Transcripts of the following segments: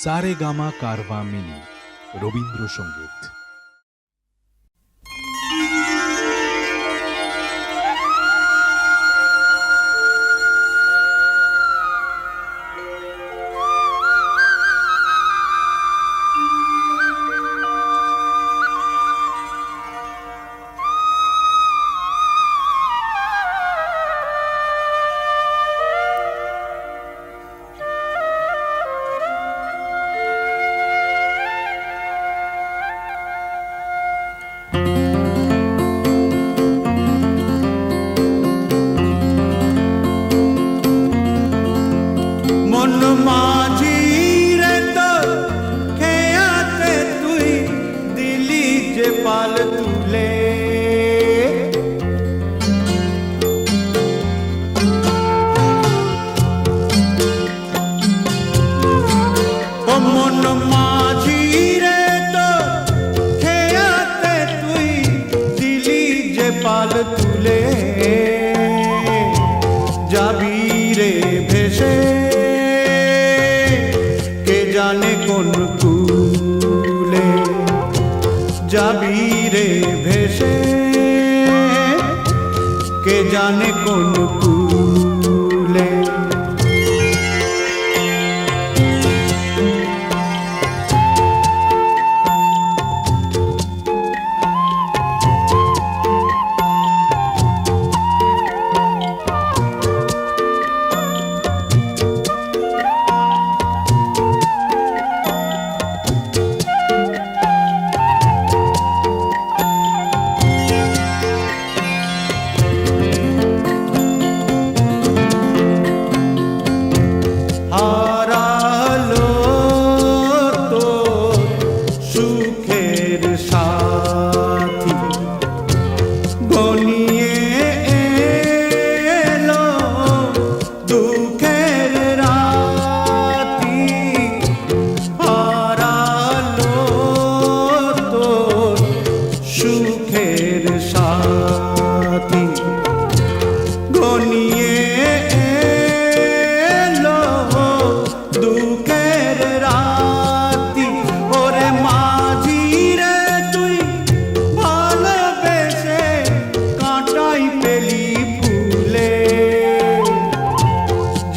Saregama Carvaan mini Rabindrasangeet. पाल तुले ओ मन माझी रे तो खेयाते तुई दिली जे पाल तुले जाबी रे भेसे के जाने कोन कूले जाबी रे भेसे के जाने कोन कूले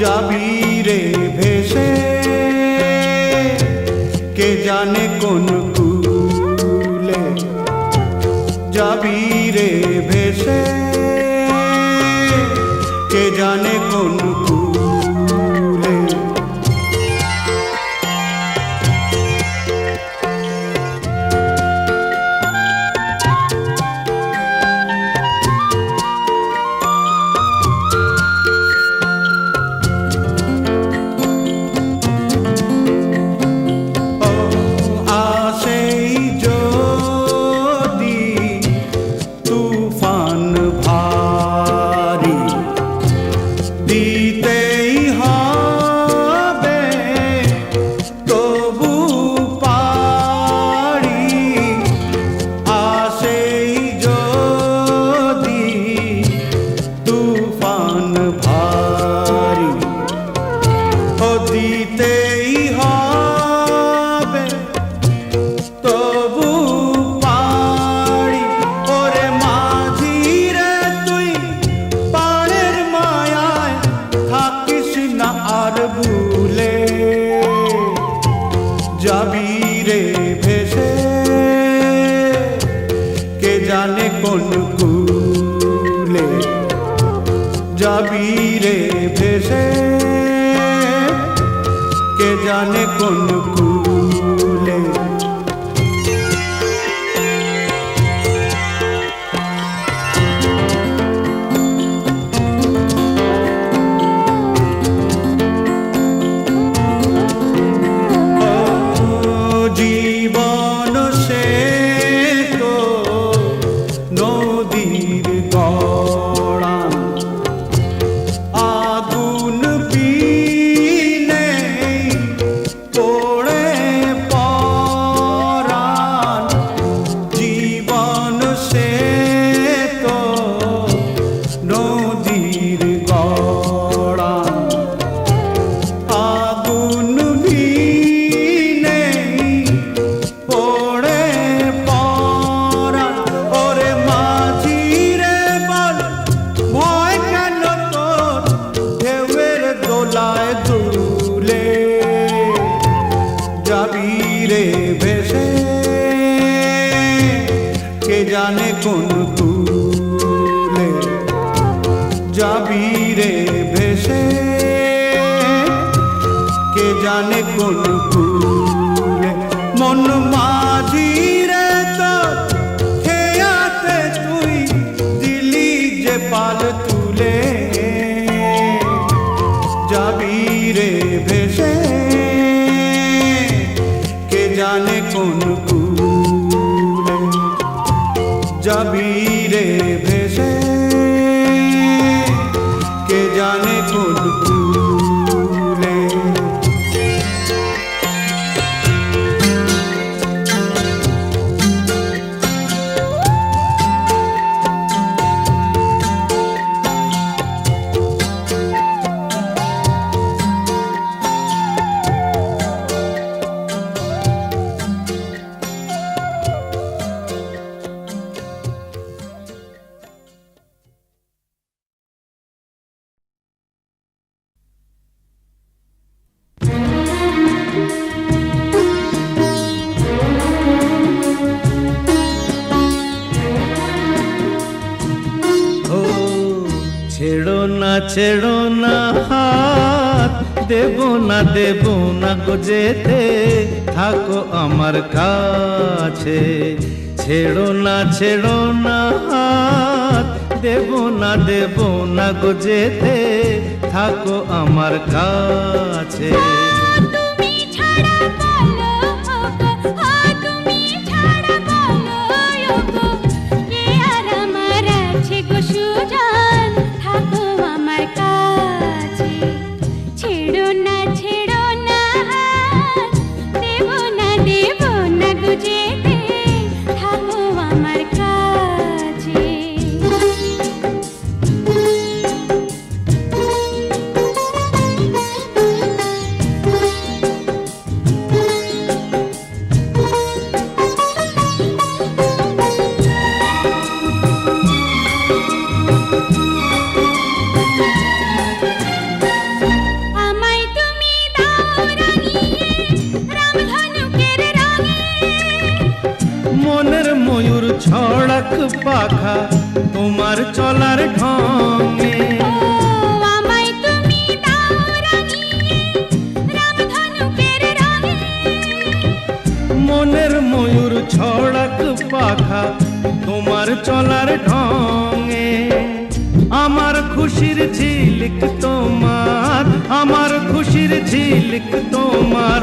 जाबी रे भेसे के जाने कोन कूले जाबी रे भेसे के जाने कोन कूले जाबी रे भेसे के जाने कोन कूले जाबी रे भेसे के जाने कोन कूले জীবন সে তো নদীর গড়া আগুন বিনে পড়ে জানে কোন কুলে মন মাঝিরে তোর খেয়াতে তুই দিলি যে পাল তুলে যাবি রে ভেসে কে জানে কোন কুলে যাবি রে ভেসে কে জানে কোন কুলে ছেড়ো না হাত দেব না গো যেতে থাকো আমার কাছে ছেড়ো না হাত দেব না গো যেতে থাকো আমার কাছে তুমি ছাড়া বলো তুমি ছাড়া বলো কে আর আমার আছে গো সুজান থাকো আমার কাছে ছেড়ো না দেব না গো যেতে থাকো আমার কাছে আমায় তুমি দাও রাঙিয়ে রামধনুকের রঙে মনের ময়ূর ছড়াক পাখা তোমার চলার ঢঙে আমায় তুমি দাও রাঙিয়ে রামধনুকের রঙে মনের ময়ূর ছড়াক পাখা তোমার চলার ঢঙে আমার খুশির ঝিলিক তোমার আমার খুশির ঝিলিক তোমার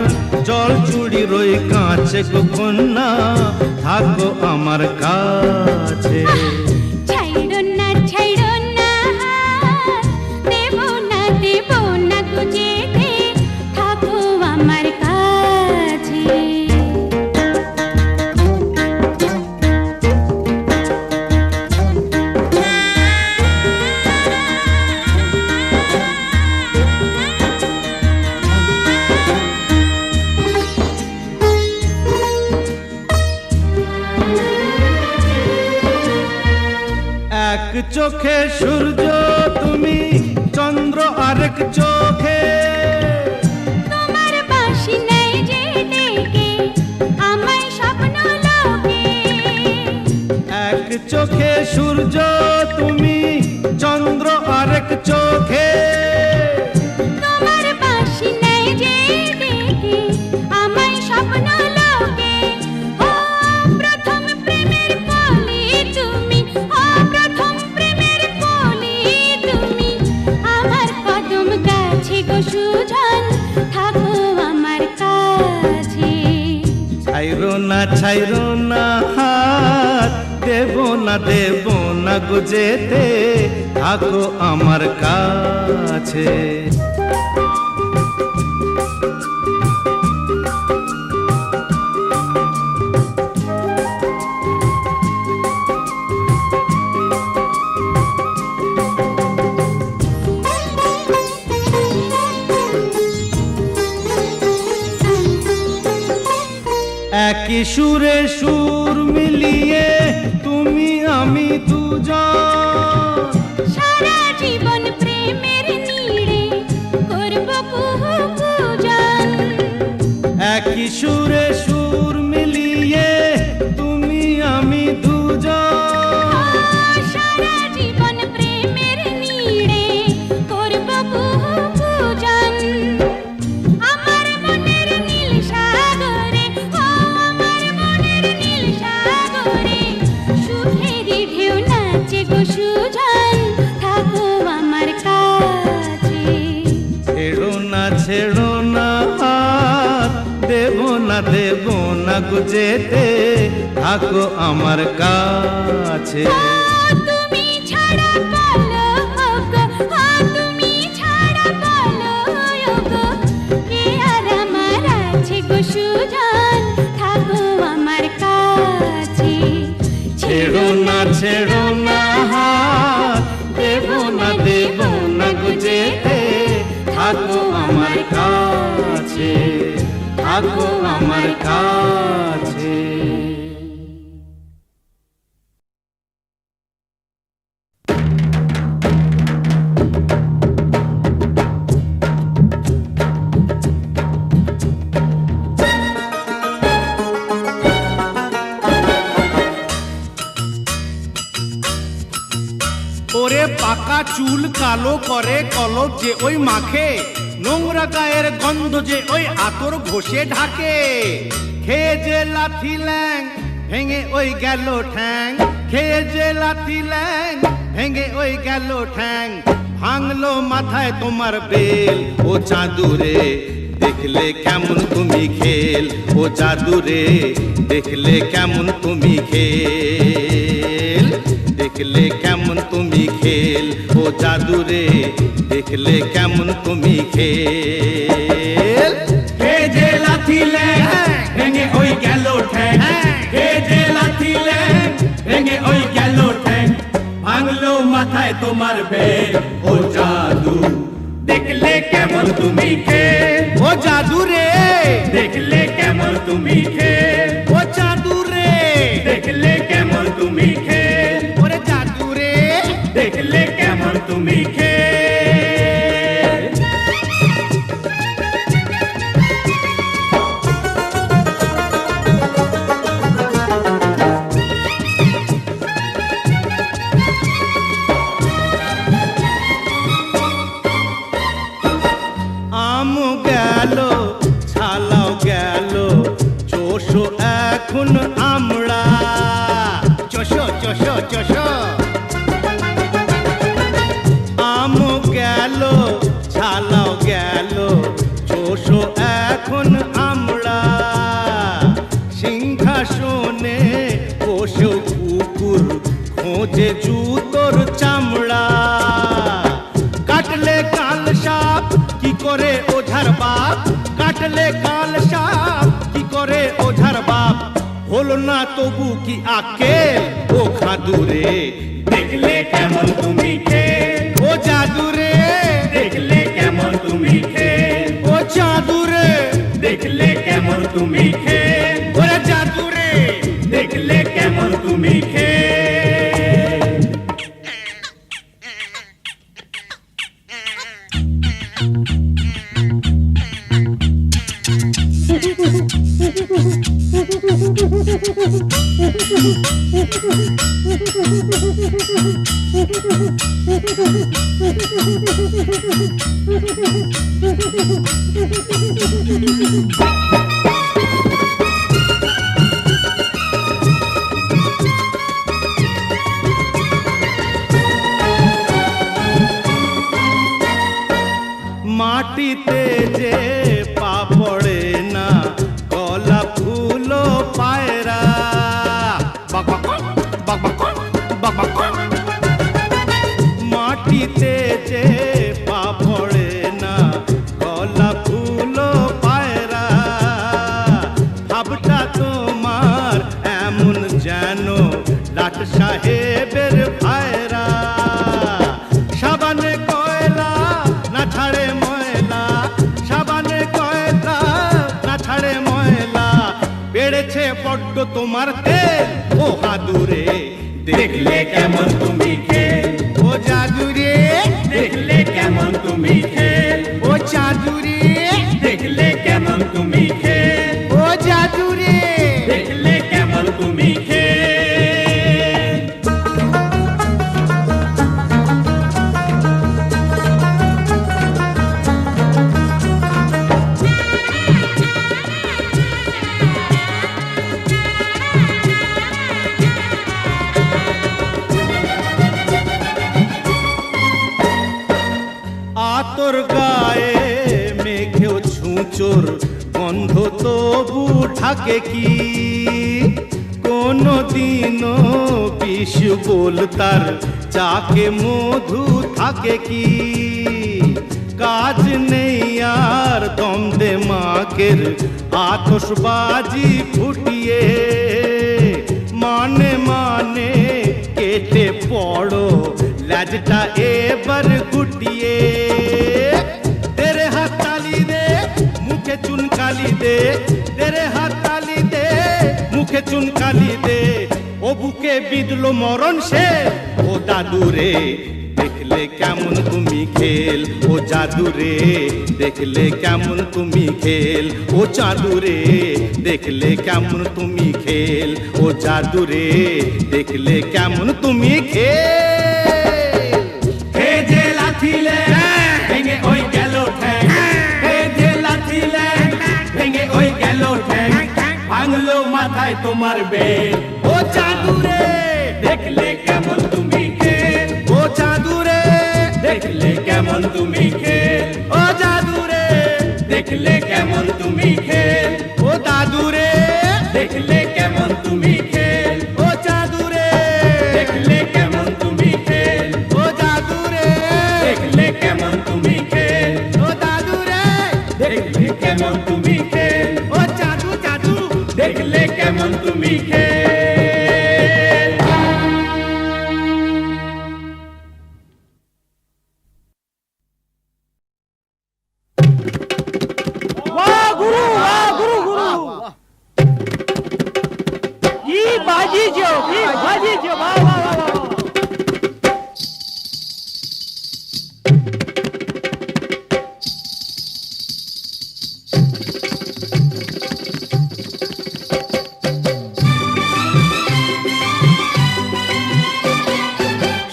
জল চুড়ি রই কাছে গো কন্যা থাকো আমার কাছে ছাইড়ো না দেব না গো যেতে থাকো আমার কাছে এক চোখে সূর্য তুমি চন্দ্র আরেক চোখে তোমার বাঁশি নেই যে ডেকে আমায় স্বপ্ন লোকে এক চোখে সূর্য তুমি চন্দ্র আরেক চোখে তোমার বাঁশি নেই যে ডেকে আমায় স্বপ্ন লোকে ও প্রথম প্রেমের কলি তুমি প্রথম প্রেমের কলি তুমি আমার কদম গাছে গো সুজন থাকো আমার কাছে ছাইরো না হাত দেব না গো যেতে থাকো আমার কাছে একই সুরে সুর মিলিয়ে তুমি আমি দুজন সারা জীবন প্রেমের নীড়ে করব পূজন একই সুরে সুর মিলিয়ে তুমি আমি দুজন সারা জীবন প্রেমের নীড়ে করব পূজন আমার মনে দেব না গো যেতে, থাকো আমার কাছে। তুমি ছাড়া বলো গো, তুমি ছাড়া বলো গো, কে আর আমার আছে গো সুজন, থাকো আমার কাছে। ছেড়ো না হাত, দেব না গো যেতে, থাকো আমার কাছে, থাকো আমার কাছে। ওরে পাকা চুল কালো করে কলপ যে ওই মাখে, নোংরা গায়ের গন্ধ যে ওই আতর ঘষে ঢাকে। খেয়ে যে লাথি ল্যাং ভেঙে ওই গেল ঠ্যাং, খেয়ে যে লাথি ল্যাং ভেঙে ওই গেল ঠ্যাং। ভাঙলো মাথায় তোমার বেল, ও চাঁদুরে দেখলে কেমন তুমি খেল, ও জাদুরে দেখলে কেমন তুমি খেল, দেখলে কেমন তুমি খেল, ও জাদুরে দেখলে কেমন তুমি খেল। হে যে লাথি ল্যাং ভেঙে ওই গেল ঠ্যাং, হে যে লাথি ল্যাং ভেঙে ওই গেল ঠ্যাং। ভাঙলো মাথায় তোমার বেল, ও জাদু দেখলে কেমন তুমি খেল, ও জাদুরে দেখলে কেমন তুমি খেল, ও জাদুরে দেখলে কেমন তুমি খেল, ওরে জাদুরে দেখলে কেমন তুমি খেল। আম গেল ছালাও গেল, চোষো এখন আমরা, চোষো চোষো চোষো। আম গেল ছালাও গেল, চোষো এখন আমরা। সিংহাসনে বসে কুকুর খোঁজে জুতোর চামড়া। কাটলে কাল সাপ কি করে ওঝার বাপ, কাটলে কাল সাপ কি করে ওঝার বাপ। হলো না তবু কি আকেল, ও খাদুরে দেখলে কেমন তুমি খেল, ও জাদুরে দেখলে কেমন তুমি খেল, ও জাদুরে দেখলে কেমন তুমি খেল, ওরে জাদুরে দেখলে কেমন তুমি খেল। মাটিতে যে পা পড়ে না, কলা ফুলো পায়রা। মাটিতে যে পা পড়ে না, কলা ফুলো পায়রা। ভাবটা তোমার এমন যেন লাট সাহেবের ভাইরা। সাবানে কয়লা না ছাড়ে ময়লা, সাবানে কয়লা না ছাড়ে ময়লা। বেড়েছে বড্ড তোমার তেল, ও হাদুরে দেখলে কেমন তুমি খেল, ও জাদুরে দেখলে কেমন তুমি খেল, ও জাদুরে দেখলে কেমন তুমি খেল, ও জাদুরে দেখলে কেমন তুমি খেল। আতর গায়ে মেঘেও ছুঁচোর গন্ধ তবু ঢাকে কি কোনো দিনও বিষ বল তার চাকে মধু থাকে কি কাজ নেই আর দম দে মাকের আতশবাজি ফুটিয়ে মানে মানে কেটে পড়ো লাজটা এবার গুটিয়ে তেরে হাত তালি দে মুখে চুনকালি দে তেরে হাত তালি দে মুখে চুনকালি দে ও বুকে বিঁধলো মরণ সে ও দাদু রে দেখলে কেমন তুমি খেল ও জাদু রে দেখলে কেমন তুমি খেল ও জাদু রে দেখলে কেমন তুমি খেল ও জাদু রে দেখলে কেমন তুমি খেল হে যে লাথিলে ভেঙে ওই গেল ঠ্যাং হে যে লাথিলে ভেঙে ওই গেল ঠ্যাং ভাঙলো মাথায় তোমার বেল ও জাদু রে দেখলে কেমন তুমি খেল ও জাদু রে দেখলে কেমন তুমি খেল ও জাদু রে দেখলে কেমন তুমি খেল ও দাদু রে দেখলে কেমন তুমি খেল ও জাদু রে দেখলে কেমন তুমি খেল ও জাদু রে দেখলে কেমন তুমি খেল ও দাদু রে দেখলে কেমন তুমি খেল ও জাদু জাদু দেখলে কেমন তুমি খেল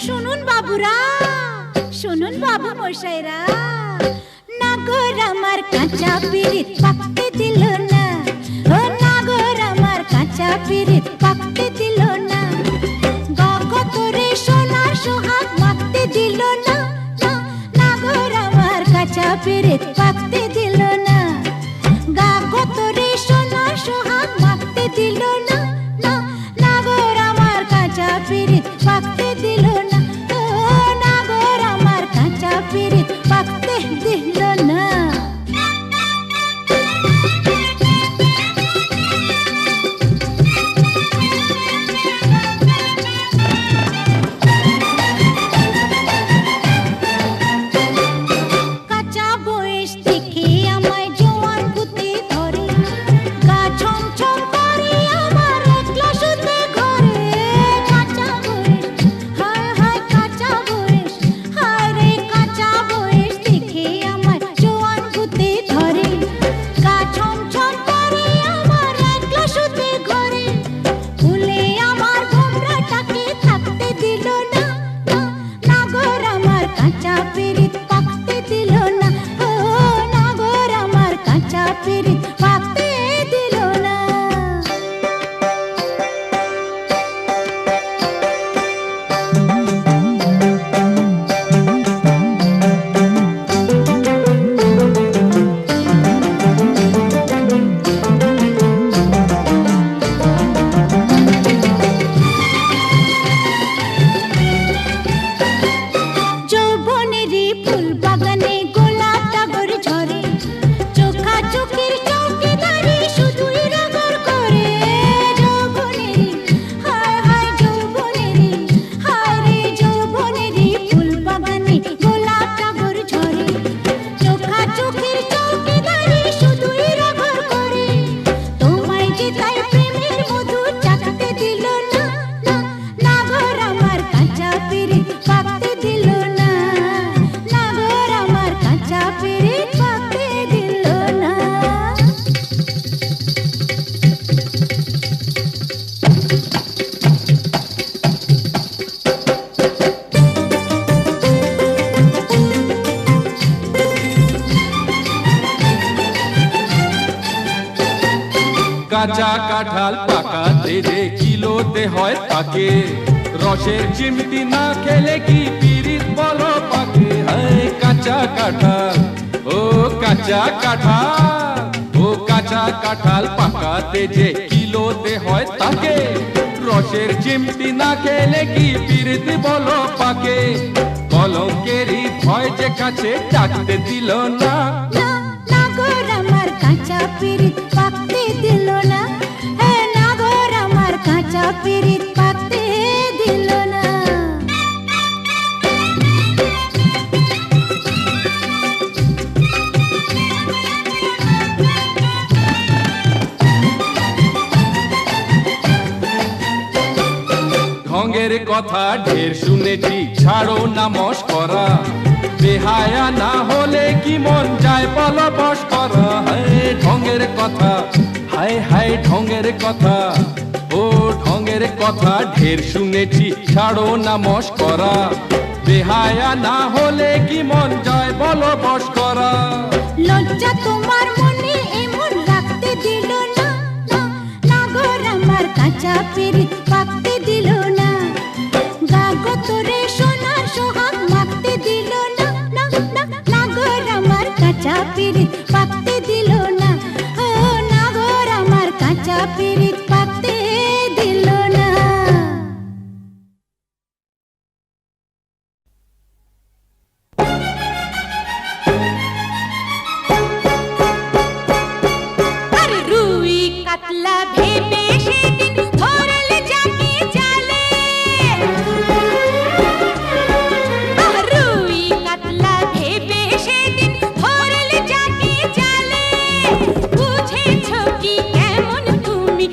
শুনুন বাবুরা শুনুন বাবু মশাইরা নাগর আমার কাঁচা পিরিত পাকতে দিল না ও নাগর আমার কাঁচা পিরিত পাকতে দিল না গগতরে সোনার সোহাগ মাখতে দিল না নাগর আমার কাঁচা পিরিত পাকতে দিল না গগতরে সোনার সোহাগ মাখতে দিল না নাগর আমার কাঁচা পিরিত পাকতে দিল না ও নাগর আমার কাঁচা পিরিত পাকতে দিল না কাঁচা বয়স থেকে আমায় জোয়ান পুঁতে ধরে গা ছমছম করে আমার একলা শুতে ঘরে কাঁচা বয়স হায় হায় কাঁচা বয়স হায় রে কাঁচা বয়স থেকে আমায় জোয়ান পুঁতে ধরে গা ছমছম করে আমার একলা শুতে ঘরে ফুলে আমার ঘোমরাটাকে থাকতে দিল না নাগর আমার কাঁচা পিরিত পাকতে দিল না ও নাগর আমার কাঁচা পিরিত পাকতে দিল না যৌবনেরই ফুল বাগানে গোলাপ টাগর ঝরে চোখা চোখের চৌকিদারি শুধুই রগর করে যৌবনেরই হায় হায় যৌবনেরই হায় রে যৌবনেরই ফুল বাগানে গোলাপ টাগর ঝরে চোখা চোখের চৌকিদারি শুধুই রগর করে তোমায় যে তাই প্রেমের মধু চাকতে দিল না নাগর আমার কাঁচা পিরিত পাকতে দিল না নাগর আমার কাঁচা পিরিত পাকতে দিল না কাঁচা কাঁঠাল পাকাতে যে কিলোতে হয় তাকে রসের চিমটি না খেলে কি পিরিত বলো পাকে হায় কাঁচা কাঁঠাল ও কাঁচা কাঁঠাল ও কাঁচা কাঁঠাল পাকাতে যে কিলোতে হয় তাকে, রসের চিমটি না খেলে কি পিরিতি বলো পাকে, কলঙ্কেরই ভয় যে কাছে ডাকতে দিল না। না নাগর আমার কাঁচা পিরিত পাকতে দিল না, হ্যাঁ নাগর আমার কাঁচা পিরিত পাকতে দিল না। ঢঙ্গের কথা ঢের শুনেছি, ছাড়ো না মস্করা, বেহায়া না হলে কি মন যায় বলো বস করা। হায় ঢঙ্গের কথা, হায় হায় ঢঙ্গের কথা, ও ঢঙ্গের কথা ঢের শুনেছি, ছাড়ো না মস্করা, বেহায়া না হলে কি মন যায় বলো বস করা। লজ্জা তোমার মনে এমন রাখতে দিল না, না নাগর আমার কাঁচা পিরিত পাকতে দিল না, গাগো তোরে সোনার সোহাগ মাখতে দিল না, না না নাগর আমার কাঁচা পিরিত পাকতে দিল না, ও নাগর আমার কাঁচা পিরিত পাকতে দিল না। আরে রুই কাতলা ভেবে সেদিন ধরলে যাকে জালে, রুই কাতলা ভেবে সেদিন ধরলে যাকে জালে, বুঝেছো কি কেমন তুমি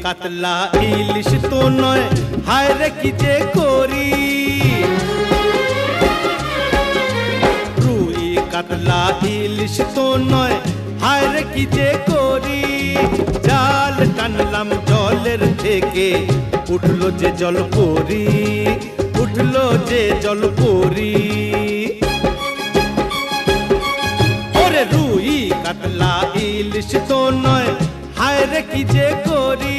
কাতলা ইলিশ তো নয়, হায় রে কি যে করি। রুই কাতলা ইলিশ তো নয়, হায় রে কি যে করি। জাল টানলাম জলের থেকে, উঠলো যে জল পরি, উঠলো যে জল পরি। ওরে রুই কাতলা ইলিশ তো নয়, হায় রে কি যে করি।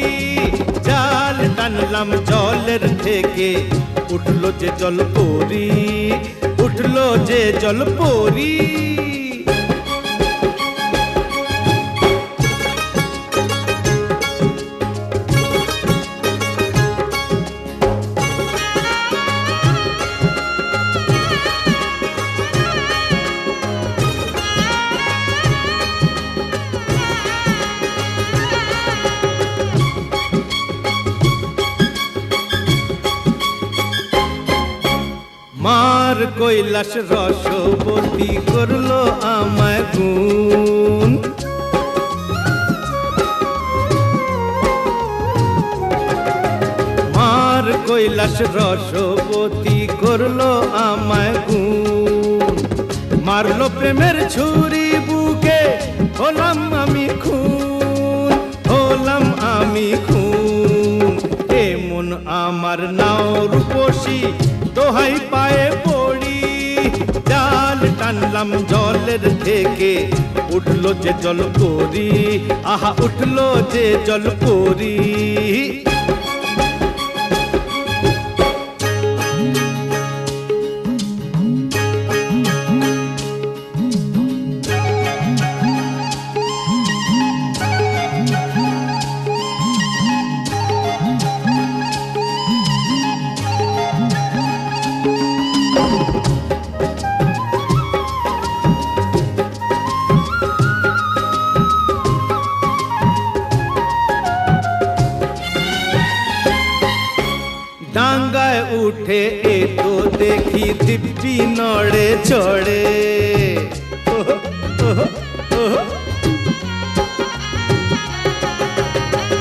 জাল টানলাম জলের থেকে, উঠলো যে জল পরি, উঠলো যে জল পরি। মার কৈলাস রসবতী করলো আমায় গুণ। মার কৈলাস রসবতী করলো আমায় গুণ। মারলো প্রেমের ছুরি বুকে, হলাম আমি খুন, হলাম আমি খুন। এমন আমার নাও রূপসী, দোহাই পায়ে পড়ি। জাল টানলাম জলের থেকে, উঠলো যে জল পরি, আহা উঠলো যে জল পরি। ডাঙ্গায় উঠে এ তো দেখি দিব্যি নড়ে চড়ে।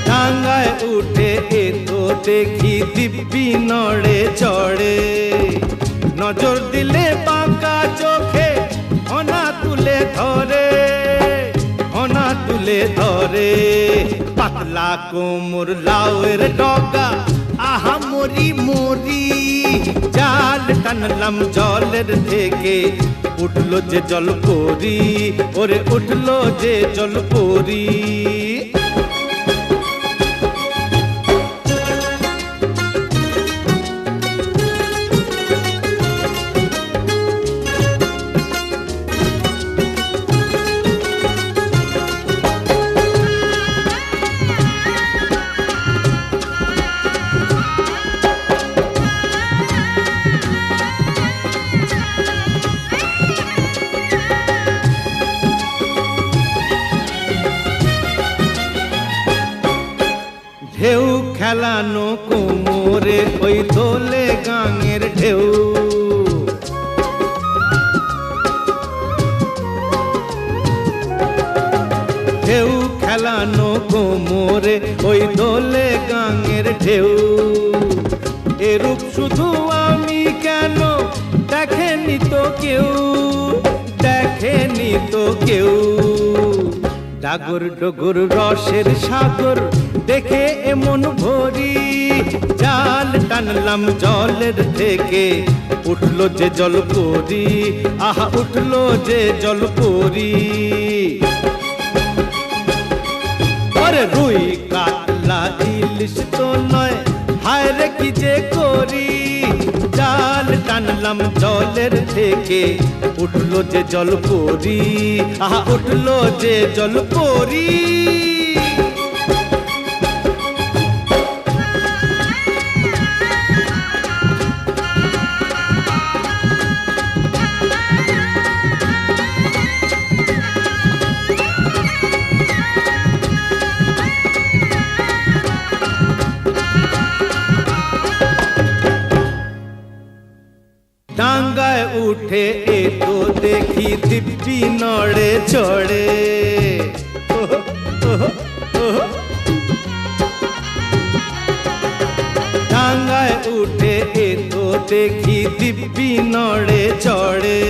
ডাঙ্গায় উঠে এ তো দেখি দিব্যি নড়ে চড়ে। নজর দিলে বাঁকা চোখে অনা তুলে ধরে, অনা তুলে ধরে। পাতলা কোমর লাউয়ের ডগা, আহা মরি মরি। জাল টানলাম জলের থেকে, উঠলো যে জল পরি, ওরে উঠলো যে জল পরি। ঢেউ খেলানো কোমরে, ওই দোলে গাঙের ঢেউ। ঢেউ খেলানো কোমরে, ওই দোলে গাঙের ঢেউ। এরূপ শুধু আমি কেন, দেখেনি তো কেউ, দেখেনি তো কেউ। ডাগর ডগর রসের সাগর দেখে এমন ভরি। জাল টানলাম জলের থেকে, উঠলো যে জল পরি, আহা উঠলো যে জল পরি। আরে রুই কাতলা ইলিশ তো নয়, হায় রে কি যে করি। জাল টানলাম জলের থেকে, উঠলো যে জল পরি, আহা উঠলো যে জল পরি। ডাঙ্গায় উঠে এ তো দেখি দিব্যি নড়ে চড়ে। এ তো দেখি দিব্যি নড়ে চড়ে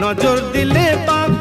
নজর দিলে বাঘ